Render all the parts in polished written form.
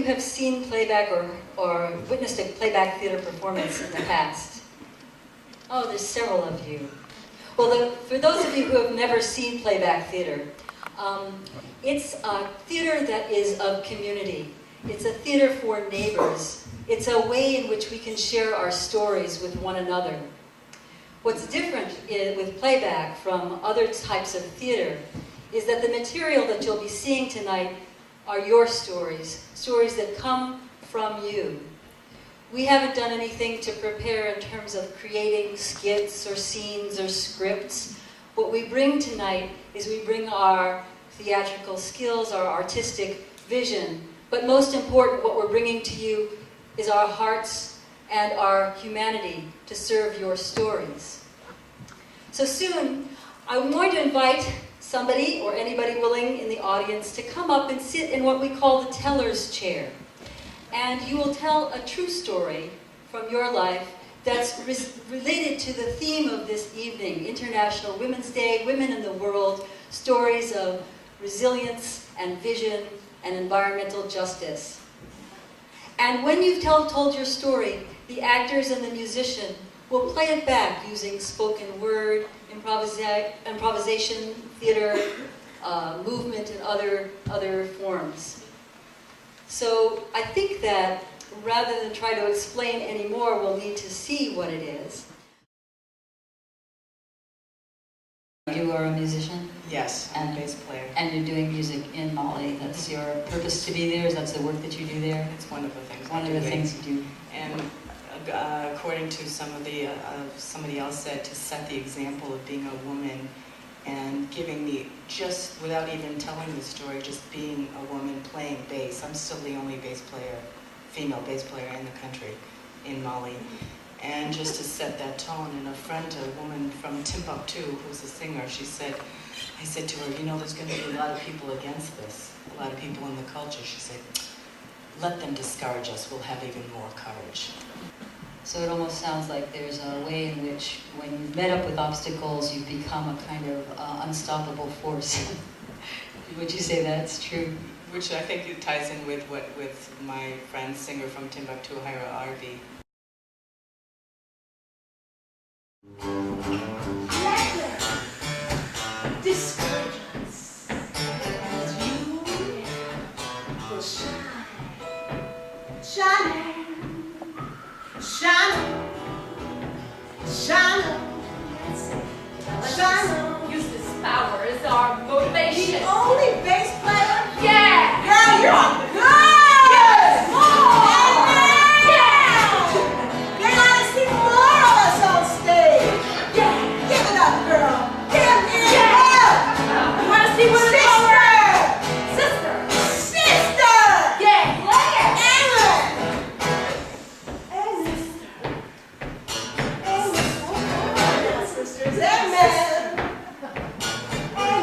you have seen playback or witnessed a playback theater performance in the past? Oh, there's several of you. Well, for those of you who have never seen playback theater, it's a theater that is of community. It's a theater for neighbors. It's a way in which we can share our stories with one another. What's different with playback from other types of theater is that the material that you'll be seeing tonight are your stories, stories that come from you. We haven't done anything to prepare in terms of creating skits or scenes or scripts. What we bring tonight is we bring our theatrical skills, our artistic vision, but most important, what we're bringing to you is our hearts and our humanity to serve your stories. So soon, I'm going to invite somebody or anybody willing in the audience to come up and sit in what we call the teller's chair. And you will tell a true story from your life that's related to the theme of this evening, International Women's Day, Women in the World, stories of resilience and vision and environmental justice. And when you've told your story, the actors and the musician will play it back using spoken word, improvisation, theater, movement, and other forms. So I think that rather than try to explain any more, we'll need to see what it is. You are a musician? Yes, I'm a bass player. And you're doing music in Mali. That's your purpose to be there? That's the work that you do there? It's one of the things One of the things you do. And according to somebody else said, to set the example of being a woman and giving just without even telling the story, just being a woman playing bass. I'm still the only bass player, female bass player in the country, in Mali. And just to set that tone, and a woman from Timbuktu, who's a singer, I said to her, you know, there's going to be a lot of people against this, a lot of people in the culture. She said, let them discourage us, we'll have even more courage. So it almost sounds like there's a way in which when you've met up with obstacles, you've become a kind of unstoppable force. Would you say that's true? Which I think it ties in with my friend, singer from Timbuktu, Hira Arvi. Discourage us, as you will shine, shine, shine, shine, shine. Use this power as our motivation. The only bass player? Yeah! Girl, you're good! Yes! Amen! Yeah! They gotta see more of us on stage. Yeah! Give it up, girl. Give it Yeah! up. You wanna see what it's all right? Sister! Sister! Yeah! Play it! Amen! Sisters, amen.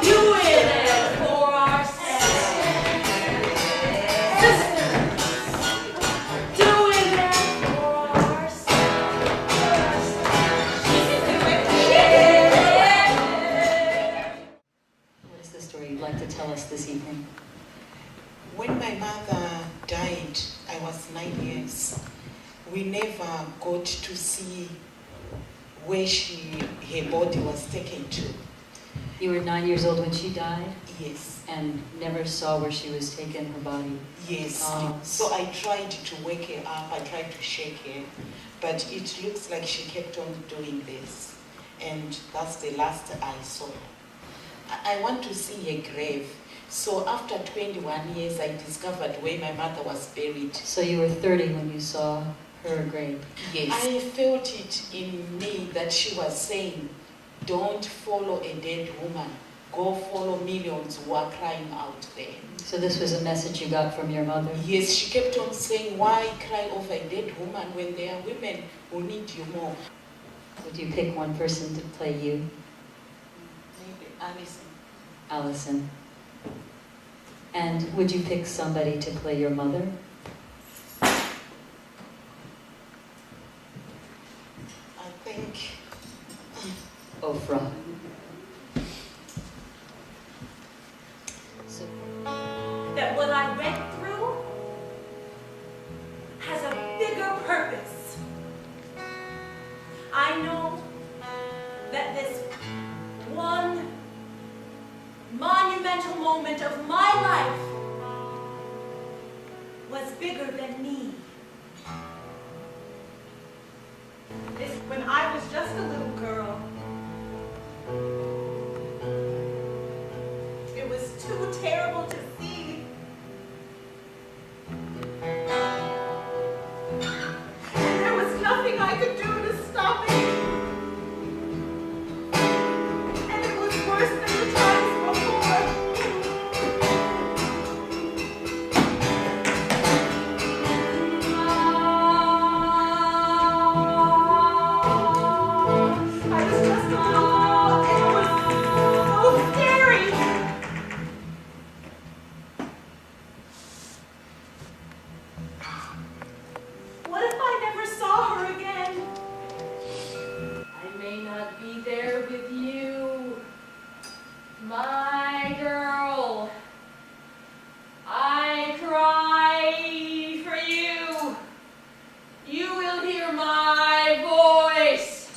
Do it for ourselves. Sisters! Do it for ourselves. What is the story you'd like to tell us this evening? When my mother died, I was 9 years. We never got to see where her body was taken to. You were 9 years old when she died Yes, and never saw where she was taken, her body. yes. Oh. So I tried to wake her up, I tried to shake her, but it looks like she kept on doing this. And that's the last I saw her. I want to see her grave. So after 21 years, I discovered where my mother was buried. So you were 30 when you saw her grave. Yes. I felt it in me that she was saying, don't follow a dead woman. Go follow millions who are crying out there. So this was a message you got from your mother? Yes, she kept on saying, why cry over a dead woman when there are women who need you more? Would you pick one person to play you? Maybe Alison. Allison. And would you pick somebody to play your mother? I think Ofra. So, That what I went through terrible to see. And there was nothing I could do to stop it. And it was worse than the times before. I was just a little, and it was so scary. What if I never saw her again? I may not be there with you, my girl. I cry for you. You will hear my voice,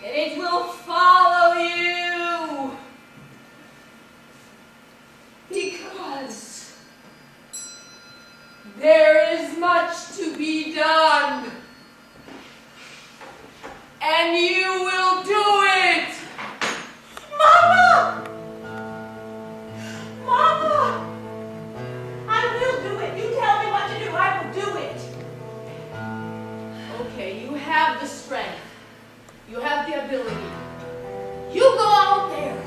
and it will follow you, because there is much to be done, and you will do it. Mama! Mama! I will do it. You tell me what to do. I will do it. Okay, you have the strength. You have the ability. You go out there.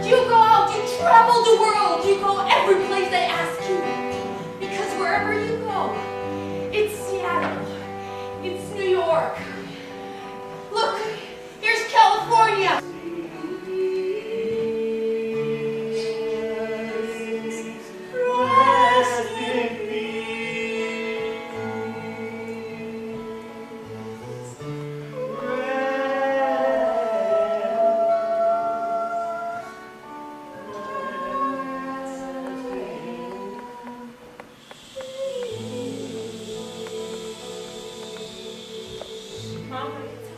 You go out, you travel the world. You go every place they ask you. Because wherever you go, it's Seattle. It's New York. Look, here's California. Rest in Mama, it's